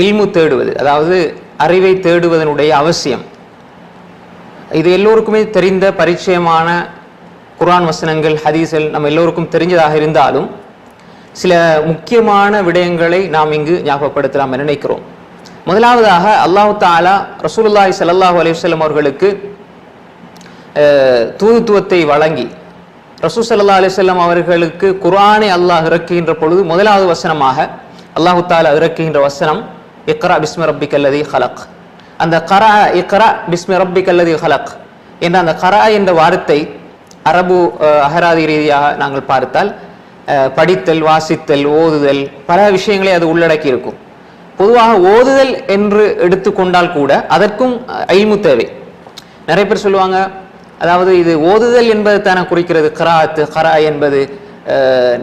இல்மு தேடுவது, அதாவது அறிவை தேடுவதனுடைய அவசியம். இது எல்லோருக்குமே தெரிந்த பரிச்சயமான குர்ஆன் வசனங்கள், ஹதீஸ்கள் நம்ம எல்லோருக்கும் தெரிஞ்சதாக இருந்தாலும் சில முக்கியமான விடயங்களை நாம் இங்கு ஞாபகப்படுத்தலாம் நினைக்கிறோம். முதலாவதாக அல்லாஹ் தஆலா ரசூலுல்லாஹி ஸல்லல்லாஹு அலைஹி வஸல்லம் அவர்களுக்கு தூதுத்துவத்தை வழங்கி ரசூல் ஸல்லல்லாஹு அலைஹி வஸல்லம் அவர்களுக்கு குர்ஆனை அல்லாஹ் இறக்குகின்ற பொழுது முதலாவது வசனமாக அல்லாஹ் தஆலா இறக்குகின்ற வசனம் இக்ரா பிஸ்மி ரப்பிக்கல்லதீ ஹலக். அந்த கரா இக்ரா பிஸ்மி ரப்பிக்கல்லதீ ஹலக் என்ற அந்த கரா என்ற வார்த்தை அரபு அகராதி ரீதியாக நாங்கள் பார்த்தால் படித்தல், வாசித்தல், ஓதுதல், பல விஷயங்களை அது உள்ளடக்கி இருக்கும். பொதுவாக ஓதுதல் என்று எடுத்துக்கொண்டால் கூட அதற்கும் இல்மு தேவை. நிறைய பேர் சொல்லுவாங்க, அதாவது இது ஓதுதல் என்பது தானே குறிக்கிறது, கராத் கரா என்பது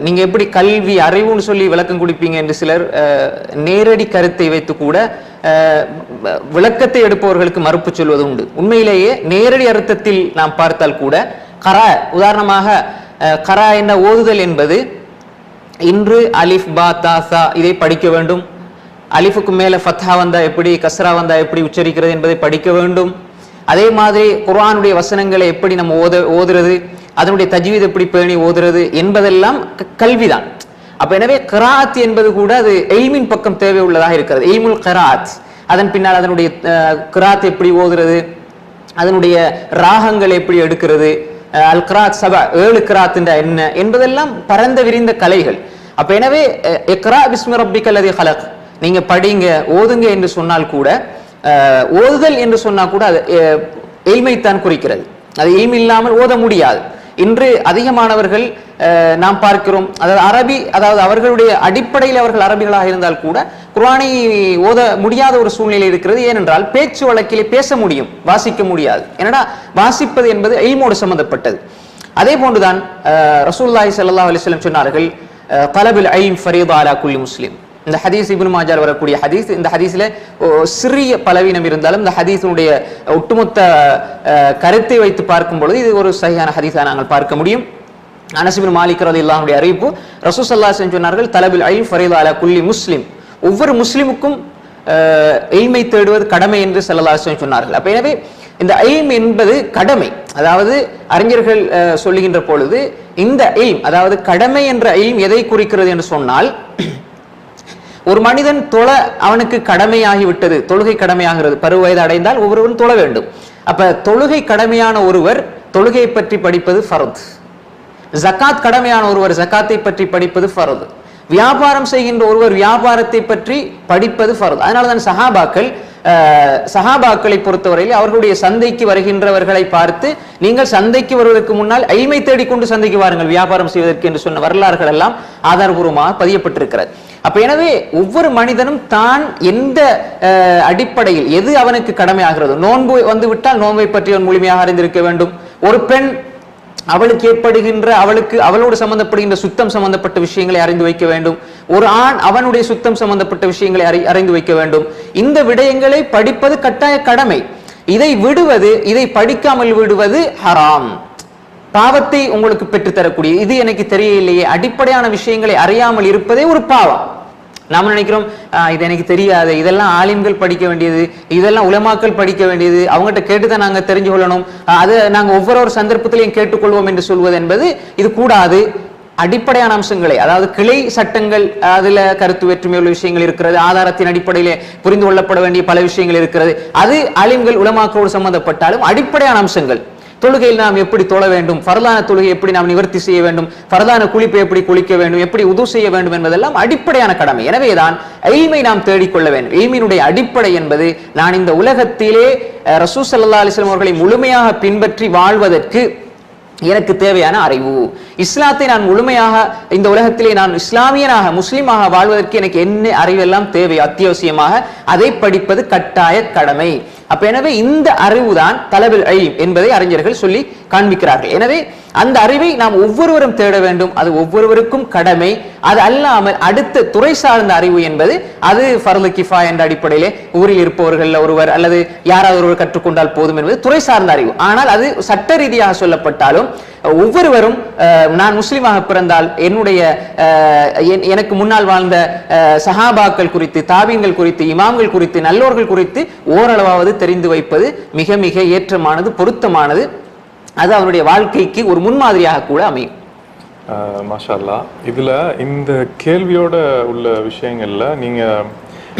நீங்க எப்படி கல்வி அறிவுன்னு சொல்லி விளக்கம் கொடுப்பீங்க என்று சிலர் நேரடி கருத்தை வைத்து கூட விளக்கத்தை எடுப்பவர்களுக்கு மறுப்பு சொல்வது உண்டு. உண்மையிலேயே நேரடி அர்த்தத்தில் நாம் பார்த்தால் கூட கரா, உதாரணமாக கரா என்ற ஓதுதல் என்பது இன்று அலிஃப் பா தா சா இதை படிக்க வேண்டும், அலிஃபுக்கு மேல ஃபத்ஹா வந்தா எப்படி, கஸ்ரா வந்தா எப்படி உச்சரிக்கிறது என்பதை படிக்க வேண்டும். அதே மாதிரி குர்ஆனுடைய வசனங்களை எப்படி நம்ம ஓதுறது, அதனுடைய தஜ்வீத் எப்படி பேணி ஓதுறது என்பதெல்லாம் கல்விதான். அப்ப எனவே கிராத் என்பது கூட அது இல்மின் பக்கம் தேவை உள்ளதாக இருக்கிறது. இல்முல் கிராத், அதன் பின்னால் அதனுடைய கிராத் எப்படி ஓதுறது, அதனுடைய ராகங்கள் எப்படி எடுக்கிறது, அல் கிராத் சபா 7 கிராத் என்ன என்பதெல்லாம் பரந்த விரிந்த கலைகள். அப்ப எனவே இக்ரா பிஸ்மி ரப்பிக்கல்லதீ ஹலக், நீங்க படிங்க ஓதுங்க என்று சொன்னால் கூட, ஓதுதல் என்று சொன்னா கூட அது இல்மைத்தான் குறிக்கிறது. அது இல்மு இல்லாமல் ஓத முடியாது. இன்று அதிகமானவர்கள் நாம் பார்க்கிறோம், அதாவது அரபி, அதாவது அவர்களுடைய அடிப்படையில் அவர்கள் அரபிகளாக இருந்தால் கூட குர்ஆனை ஓத முடியாத ஒரு சூழ்நிலை இருக்கிறது. ஏனென்றால் பேச்சு வழக்கிலே பேச முடியும், வாசிக்க முடியாது. ஏனென்றால் வாசிப்பது என்பது இல்மோடு சம்பந்தப்பட்டது. அதே போன்றுதான் ரசூலுல்லாஹி ஸல்லல்லாஹு அலைஹி வஸல்லம் சொன்னார்கள், தலபுல் இல்ம் ஃபரீதா அலா குல்லி முஸ்லிம். இந்த ஹதீஸ் இப்னு மாஜால வரக்கூடிய ஹதீஸ். இந்த ஹதீஸ்ல சிறிய பலவீனம் இருந்தாலும் இந்த ஹதீஸினுடைய ஒட்டுமொத்த கருத்தை வைத்து பார்க்கும் பொழுது இது ஒரு சரியான ஹதீஸாக நாங்கள் பார்க்க முடியும். அனஸ் இப்னு மாலிக் ரலியல்லாஹு அன்ஹு அறிவிப்பு, ரசூல் ஸல்லல்லாஹு அலைஹி வஸல்லம் சொன்னார்கள், தலபுல் இல்ம் ஃபரீதா அலா குல்லி முஸ்லிம், ஒவ்வொரு முஸ்லிமுக்கும் இல்மை தேடுவது கடமை என்று ஸல்லல்லாஹு அலைஹி வஸல்லம் சொன்னார்கள். அப்ப எனவே இந்த இல்ம் என்பது கடமை. அதாவது அறிஞர்கள் சொல்லுகின்ற பொழுது இந்த இல்ம், அதாவது கடமை என்ற இல்ம் எதை குறிக்கிறது என்று சொன்னால், ஒரு மனிதன் அவனுக்கு கடமையாகி விட்டது, தொழுகை கடமையாகிறது, பருவ வயது அடைந்தால் ஒவ்வொருவரும் தொழ வேண்டும். அப்ப தொழுகை கடமையான ஒருவர் தொழுகையை பற்றி படிப்பது ஃபர்த், ஜகாத் கடமையான ஒருவர் ஜகாத்தை பற்றி படிப்பது ஃபர்த், வியாபாரம் செய்கின்ற ஒருவர் வியாபாரத்தை பற்றி படிப்பது ஃபர்த். அதனாலதான் சஹாபாக்களை பொறுத்தவரையில் அவர்களுடைய சந்தைக்கு வருகின்றவர்களை பார்த்து, நீங்கள் சந்தைக்கு வருவதற்கு முன்னால் இல்மை தேடிக்கொண்டு சந்தைக்கு வாருங்கள் வியாபாரம் செய்வதற்கு என்று சொன்ன வரலாறுகள் எல்லாம் ஆதாரபூர்வமாக பதியப்பட்டிருக்கிறது. அப்ப எனவே ஒவ்வொரு மனிதனும் தான் எந்த அடிப்படையில் எது அவனுக்கு கடமையாகிறது, நோன்பு வந்து விட்டால் நோன்பை பற்றி அவன் முழுமையாக அறிந்திருக்க வேண்டும். ஒரு பெண் அவளுக்கு ஏற்படுகின்ற அவளோடு சம்பந்தப்படுகின்ற சுத்தம் சம்பந்தப்பட்ட விஷயங்களை அறிந்து வைக்க வேண்டும். ஒரு ஆண் அவனுடைய சுத்தம் சம்பந்தப்பட்ட விஷயங்களை அறிந்து வைக்க வேண்டும். இந்த விடயங்களை படிப்பது கட்டாய கடமை. இதை படிக்காமல் விடுவது ஹராம், பாவத்தை உங்களுக்கு பெற்றுத்தரக்கூடிய. இது எனக்கு தெரியலையே, அடிப்படையான விஷயங்களை அறியாமல் இருப்பதே ஒரு பாவம். நாம நினைக்கிறோம், இது எனக்கு தெரியாது, இதெல்லாம் ஆலிம்கள் படிக்க வேண்டியது, இதெல்லாம் உலமாக்கள் படிக்க வேண்டியது, அவங்ககிட்ட கேட்டுதான் நாங்க தெரிஞ்சு கொள்ளணும், அது நாங்க ஒவ்வொரு சந்தர்ப்பத்திலையும் கேட்டுக்கொள்வோம் என்று சொல்வது என்பது இது கூடாது. அடிப்படையான அம்சங்களை, அதாவது கிளை சட்டங்கள், அதுல கருத்து வேற்றுமை உள்ள விஷயங்கள் இருக்கிறது, ஆதாரத்தின் அடிப்படையிலே புரிந்து கொள்ளப்பட வேண்டிய பல விஷயங்கள் இருக்கிறது. அது ஆலிம்கள் உலமாக்களோடு சம்பந்தப்பட்டாலும் அடிப்படையான அம்சங்கள், தொழுகையில் நாம் எப்படி தொழ வேண்டும், ஃபர்லான தொழுகை எப்படி நாம் நிவர்த்தி செய்ய வேண்டும், ஃபர்லான குளிப்பை எப்படி குளிக்க வேண்டும், எப்படி உது செய்ய வேண்டும் என்பதெல்லாம் அடிப்படையான கடமை. எனவேதான் இல்மை நாம் தேடிக்கொள்ள வேண்டும். இல்மினுடைய அடிப்படை என்பது, நான் இந்த உலகத்திலே ரசூல் ஸல்லல்லாஹு அலைஹி வஸல்லம் அவர்களை முழுமையாக பின்பற்றி வாழ்வதற்கு எனக்கு தேவையான அறிவு, இஸ்லாத்தை நான் முழுமையாக இந்த உலகத்திலே நான் இஸ்லாமியனாக முஸ்லிமாக வாழ்வதற்கு எனக்கு என்ன அறிவெல்லாம் தேவை, அத்தியாவசியமாக அதை படிப்பது கட்டாய கடமை. அப்ப எனவே இந்த அறிவுதான் தலபுல் இல்ம் என்பதை அறிஞர்கள் சொல்லி காண்பிக்கிறார்கள். எனவே அந்த அறிவை நாம் ஒவ்வொருவரும் தேட வேண்டும். அது ஒவ்வொருவருக்கும் கடமை. அது அல்லாமல் அடுத்த துறை சார்ந்த அறிவு என்பது அது ஃபர்து கிஃபாயா என்ற அடிப்படையிலே ஊரில் இருப்பவர்கள் ஒருவர் அல்லது யாராவது ஒருவர் கற்றுக்கொண்டால் போதும் என்பது துறை சார்ந்த அறிவு. ஆனால் அது சட்ட ரீதியாக சொல்லப்பட்டாலும் ஒவ்வொருவரும் நான் முஸ்லிமாக பிறந்தால் என்னுடைய எனக்கு முன்னால் வாழ்ந்த சஹாபாக்கள் குறித்து, தாபீன்கள் குறித்து, இமாம்கள் குறித்து, நல்லோர்கள் குறித்து ஓரளவாவது தெரிந்து வைப்பது மிக மிக ஏற்றமானது, பொருத்தமானது. அது அவனுடைய வாழ்க்கைக்கு ஒரு முன்மாதிரியாக கூட அமையும். மாஷா அல்லாஹ். இதுல இந்த கேள்வியோட உள்ள விஷயங்கள்ல நீங்க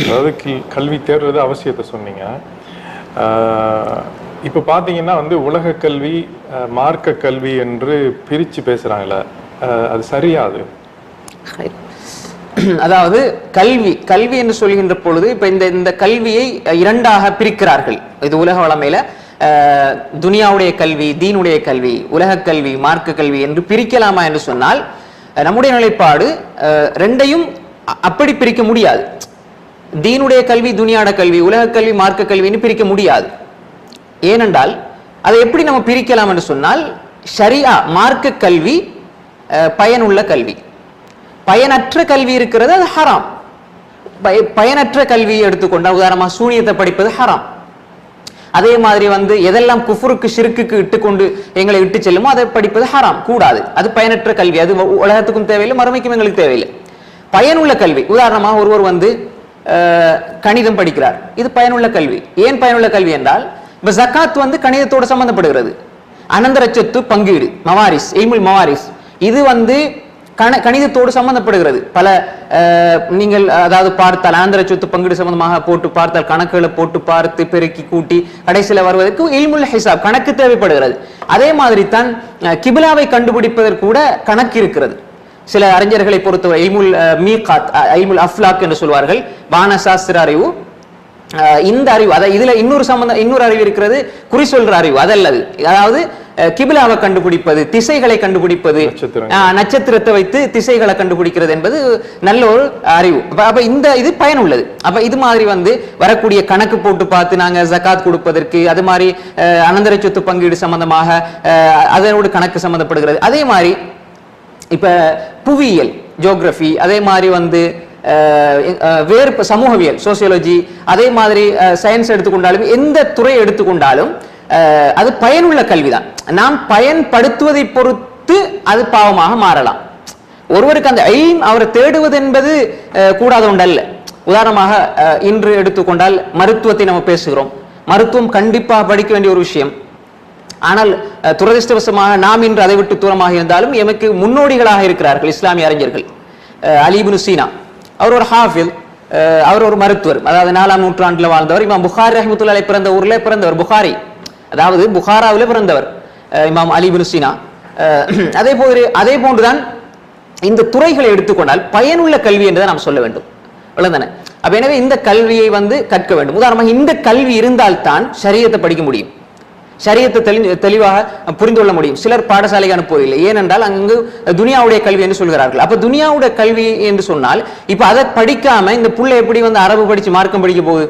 அதாவது கல்வி தேர்றது அவசியத்தை சொன்னீங்க. இப்ப பாத்தீங்கன்னா உலக கல்வி, மார்க்க கல்வி என்று பிரிச்சு பேசுறாங்கல்ல, அது சரியாது? அதாவது கல்வி என்று சொல்கின்ற பொழுது இப்ப இந்த கல்வியை இரண்டாக பிரிக்கிறார்கள். இது உலக வளமையில துனியாவுடைய கல்வி, தீனுடைய கல்வி, உலக கல்வி, மார்க்க கல்வி என்று பிரிக்கலாமா என்று சொன்னால் நம்முடைய நிலைப்பாடு ரெண்டையும் அப்படி பிரிக்க முடியாது. தீனுடைய கல்வி, துனியாட கல்வி, உலக கல்வி, மார்க்க கல்வின்னு பிரிக்க முடியாது. ஏனென்றால் அதை எப்படி நம்ம பிரிக்கலாம் என்று சொன்னால், ஷரியா மார்க்க கல்வி பயனுள்ள கல்வி, பயனற்ற கல்வி இருக்கிறது அது ஹராம். பயனற்ற கல்வியை எடுத்துக்கொண்டால் உதாரணமாக சூனியத்தை படிப்பது ஹராம். அதே மாதிரி எதெல்லாம் குஃபுருக்கு ஷிர்க்குக்கு இட்டுக்கொண்டு எங்களை இட்டு செல்லுமோ அதை படிப்பது ஹராம், கூடாது. அது பயனற்ற கல்வி. அது உலகத்துக்கும் தேவையில்லை, மறுமைக்கும் எங்களுக்கு தேவையில்லை. பயனுள்ள கல்வி, உதாரணமாக ஒருவர் கணிதம் படிக்கிறார், இது பயனுள்ள கல்வி. ஏன் பயனுள்ள கல்வி என்றால் இப்ப ஜகாத் கணிதத்தோடு சம்பந்தப்படுகிறது. அனந்தர சொத்து பங்கீடு, மவாரிஸ், இல்முல் மவாரிஸ், இது கணிதத்தோடு சம்பந்தப்படுகிறது. பல நீங்கள் அதாவது பார்த்தால் ஆந்திர சொத்து பங்கீடு சம்பந்தமாக போட்டு பார்த்தால் கணக்குகளை போட்டு பார்த்து பெருக்கி கூட்டி கடைசியில் வருவதற்கு இல்முல் ஹிசாப், கணக்கு தேவைப்படுகிறது. அதே மாதிரி தான் கிபிலாவை கண்டுபிடிப்பதற்கு கூட கணக்கு இருக்கிறது. சில அறிஞர்களை பொறுத்தவரை இல்முல் மீகாத், இல்முல் அஃப்லாக் என்று சொல்வார்கள், வானசாஸ்திர அறிவு. இந்த அறிவு இதுல இன்னொரு அறிவு இருக்கிறது, குறி சொல்ற அறிவு. அதல்லது, அதாவது கிபிலாவை கண்டுபிடிப்பது, திசைகளை கண்டுபிடிப்பது, நட்சத்திரத்தை வைத்து திசைகளை கண்டுபிடிக்கிறது என்பது நல்ல ஒரு அறிவு. அப்ப இது பயனுள்ளது. அப்ப இது மாதிரி வரக்கூடிய கணக்கு போட்டு பார்த்து நாங்க ஜகாத் கொடுப்பதற்கு, அது மாதிரி அனந்தர சொத்து பங்கீடு சம்பந்தமாக அதனோடு கணக்கு சம்பந்தப்படுகிறது. அதே மாதிரி இப்ப புவியியல், ஜியோகிராபி, அதே மாதிரி வேறு சமூகவியல், சோசியாலஜி, அதே மாதிரி சயின்ஸ் எடுத்துக்கொண்டாலும் எந்த துறை எடுத்துக்கொண்டாலும் அது பயனுள்ள கல்விதான். நாம் பயன்படுத்துவதை பொறுத்து அது பாவமாக மாறலாம். ஒருவருக்கு அந்த அவரை தேடுவது என்பது கூடாத ஒன்றல்ல. உதாரணமாக இன்று எடுத்துக்கொண்டால் மருத்துவத்தை நம்ம பேசுகிறோம். மருத்துவம் கண்டிப்பாக படிக்க வேண்டிய ஒரு விஷயம். ஆனால் துரதிருஷ்டவசமாக நாம் இன்று அதை விட்டு தூரமாக இருந்தாலும் எமக்கு முன்னோடிகளாக இருக்கிறார்கள் இஸ்லாமிய அறிஞர்கள். அலி இப்னு சீனா, அவர் ஒரு ஹாஃபில், அவர் ஒரு மருத்துவர். அதாவது 4ஆம் நூற்றாண்டில் வாழ்ந்தவர். இமாம் புகாரி ரஹ்மத்துல்லாஹி அலைஹி பிறந்த ஊர்ல பிறந்தவர். புகாரி, அதாவது புகாராவில் பிறந்தவர் இமாம் அலி இப்னு சீனா. அதே போன்றுதான் இந்த துறைகளை எடுத்துக்கொண்டால் பயனுள்ள கல்வி என்றுதான் நாம் சொல்ல வேண்டும். அவ்வளவுதானே? அப்ப எனவே இந்த கல்வியை கற்க வேண்டும். உதாரணமாக இந்த கல்வி இருந்தால்தான் ஷரியத்தை படிக்க முடியும், ஷரியத்தை தெளிவாக புரிந்து கொள்ள முடியும். சிலர் பாடசாலைக்கு அனுப்புவதில்லை. ஏனென்றால் அங்கு துனியாவுடைய கல்வி என்று சொல்கிறார்கள். அப்ப துனியாவுடைய கல்வி என்று சொன்னால் இப்ப அதை படிக்காம இந்த புள்ளை எப்படி அரபு படிச்சு மார்க்கம் படிக்க போகுது?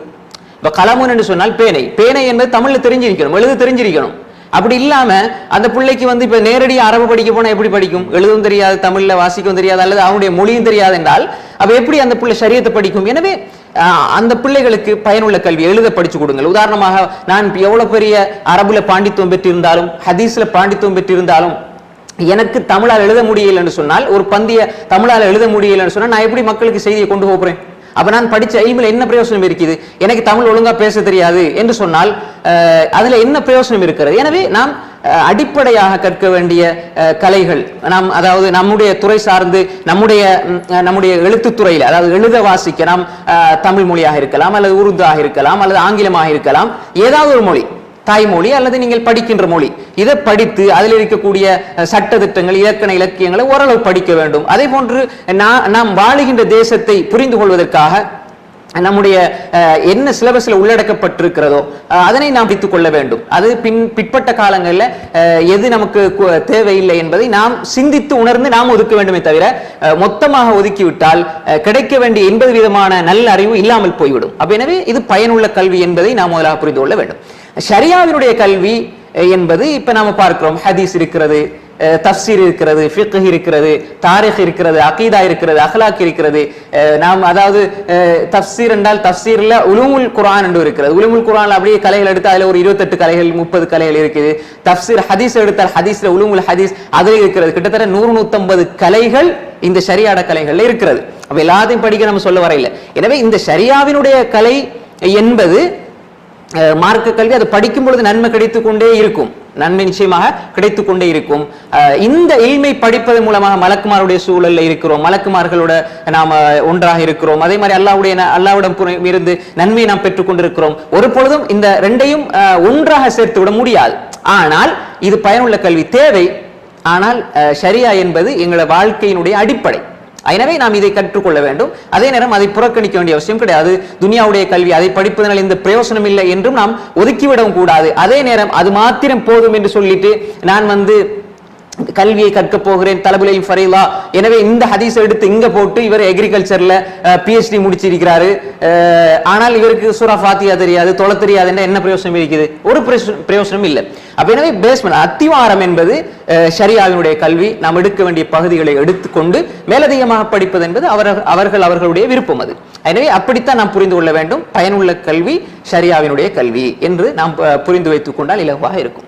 இப்ப கலமுன் என்று சொன்னால் பேனை என்பது தமிழ்ல தெரிஞ்சிருக்கணும், எழுத தெரிஞ்சிருக்கணும். அப்படி இல்லாம அந்த பிள்ளைக்கு இப்ப நேரடியாக அரபு படிக்க போனா எப்படி படிக்கும்? எழுதவும் தெரியாது, தமிழ்ல வாசிக்கவும் தெரியாது, அல்லது அவனுடைய மொழியும் தெரியாது என்றால் அப்ப எப்படி அந்த பிள்ளை ஷரியத்தை படிக்கும்? எனவே அந்த பிள்ளைகளுக்கு பயனுள்ள கல்வி எழுத படிச்சு கொடுங்கள். உதாரணமாக நான் எவ்வளவு பெரிய அரபுல பாண்டித்துவம் பெற்றிருந்தாலும், ஹதீஸ்ல பாண்டித்துவம் பெற்றிருந்தாலும் எனக்கு தமிழால் எழுத முடியல என்று சொன்னால், ஒரு பந்திய தமிழால் எழுத முடியல என்று சொன்னால் நான் எப்படி மக்களுக்கு செய்தியை கொண்டு போகிறேன்? அப்ப நான் படிச்ச இல்முல என்ன பிரயோசனம் இருக்குது? எனக்கு தமிழ் ஒழுங்கா பேச தெரியாது என்று சொன்னால் அதுல என்ன பிரயோசனம் இருக்கிறது? எனவே நாம் அடிப்படையாக கற்க வேண்டிய கலைகள், நாம் அதாவது நம்முடைய துறை சார்ந்து நம்முடைய எழுத்துத்துறையில, அதாவது எழுத வாசிக்க நாம் தமிழ் மொழியாக இருக்கலாம், அல்லது உருதாக இருக்கலாம், அல்லது ஆங்கிலமாக இருக்கலாம், ஏதாவது ஒரு மொழி, தாய்மொழி அல்லது நீங்கள் படிக்கின்ற மொழி, இதை படித்து அதில் இருக்கக்கூடிய சட்ட திட்டங்கள், இலக்கண இலக்கியங்களை ஓரளவு படிக்க வேண்டும். அதே போன்று நாம் வாழுகின்ற தேசத்தை புரிந்து கொள்வதற்காக நம்முடைய என்ன சிலபஸ்ல உள்ளடக்கப்பட்டிருக்கிறதோ அதனை நாம் படித்துக் கொள்ள வேண்டும். அது பிற்பட்ட காலங்களில் எது நமக்கு தேவையில்லை என்பதை நாம் சிந்தித்து உணர்ந்து நாம் ஒதுக்க வேண்டுமே தவிர மொத்தமாக ஒதுக்கிவிட்டால் கிடைக்க வேண்டிய 80% நல்ல அறிவு இல்லாமல் போய்விடும். அப்ப எனவே இது பயனுள்ள கல்வி என்பதை நாம் முதலாக புரிந்து கொள்ள வேண்டும். ஷரியாவினுடைய கல்வி என்பது இப்ப நாம பார்க்கிறோம், ஹதீஸ் இருக்கிறது, தஃப்சீர் இருக்கிறது, ஃபிக்ஹ் இருக்கிறது, தாரிக் இருக்கிறது, அகீதா இருக்கிறது, அஹ்லாக் இருக்கிறது. நாம் அதாவது தஃப்சீர் என்றால் தஃப்சீர்ல உலூமுல் குர்ஆன் என்று இருக்கிறது. உலூமுல் குர்ஆன்ல அப்படியே கலைகள் எடுத்து அதுல ஒரு 28 கலைகள் 30 கலைகள் இருக்குது. தஃப்சீர் ஹதீஸ் எடுத்தால் ஹதீஸ்ல உலூமுல் ஹதீஸ் அதில் இருக்கிறது. கிட்டத்தட்ட 100-150 கலைகள் இந்த ஷரியாட கலைகள்ல இருக்கிறது. அப்ப எல்லாத்தையும் படிக்க நம்ம சொல்ல வரையில. எனவே இந்த ஷரியாவினுடைய கலை என்பது மார்க்க கல்வி, அது படிக்கும் பொழுது நன்மை கிடைத்துக் கொண்டே இருக்கும், நன்மை நிச்சயமாக கிடைத்துக் கொண்டே இருக்கும். இந்த இல்மை படிப்பதன் மூலமாக மலக்குமாருடைய சூழல்ல இருக்கிறோம், மலக்குமார்களோட நாம ஒன்றாக இருக்கிறோம். அதே மாதிரி அல்லாஹ்விடம் இருந்து நன்மையை நாம் பெற்றுக் கொண்டிருக்கிறோம். ஒரு பொழுதும் இந்த ரெண்டையும் ஒன்றாக சேர்த்து விட முடியாது. ஆனால் இது பயனுள்ள கல்வி தேவை. ஆனால் ஷரியா என்பது எங்களோட வாழ்க்கையினுடைய அடிப்படை. எனவே நாம் இதை கற்றுக்கொள்ள வேண்டும். அதே நேரம் அதை புறக்கணிக்க வேண்டிய அவசியம் கிடையாது. துனியாவுடைய கல்வி, அதை படிப்பதனால் எந்த பிரயோசனம் இல்லை என்றும் நாம் ஒதுக்கிவிடவும் கூடாது. அதே நேரம் அது மாத்திரம் போதும் என்று சொல்லிட்டு நான் கல்வியை கற்க போகிறேன், தலபுல் ஃபரீலா, எனவே இந்த ஹதீஸ் எடுத்து இங்க போட்டு இவர் அக்ரிகல்ச்சர்ல PhD முடிச்சிருக்கிறாரு, ஆனால் இவருக்கு சூரா ஃபாத்திஹா தெரியாது, தொழ தெரியாது என்ற என்ன பிரயோசனம் இருக்குது? ஒரு பிரயோசனம் இல்லை. அப்ப எனவே பேஸ்மெண்ட் அத்திவாரம் என்பது ஷரியாவினுடைய கல்வி. நாம் எடுக்க வேண்டிய பகுதிகளை எடுத்துக்கொண்டு மேலதிகமாக படிப்பது என்பது அவர்களுடைய விருப்பம். அது எனவே அப்படித்தான் நாம் புரிந்து கொள்ள வேண்டும். பயனுள்ள கல்வி ஷரியாவினுடைய கல்வி என்று நாம் புரிந்து வைத்துக் கொண்டால் இலகுவாக இருக்கும்.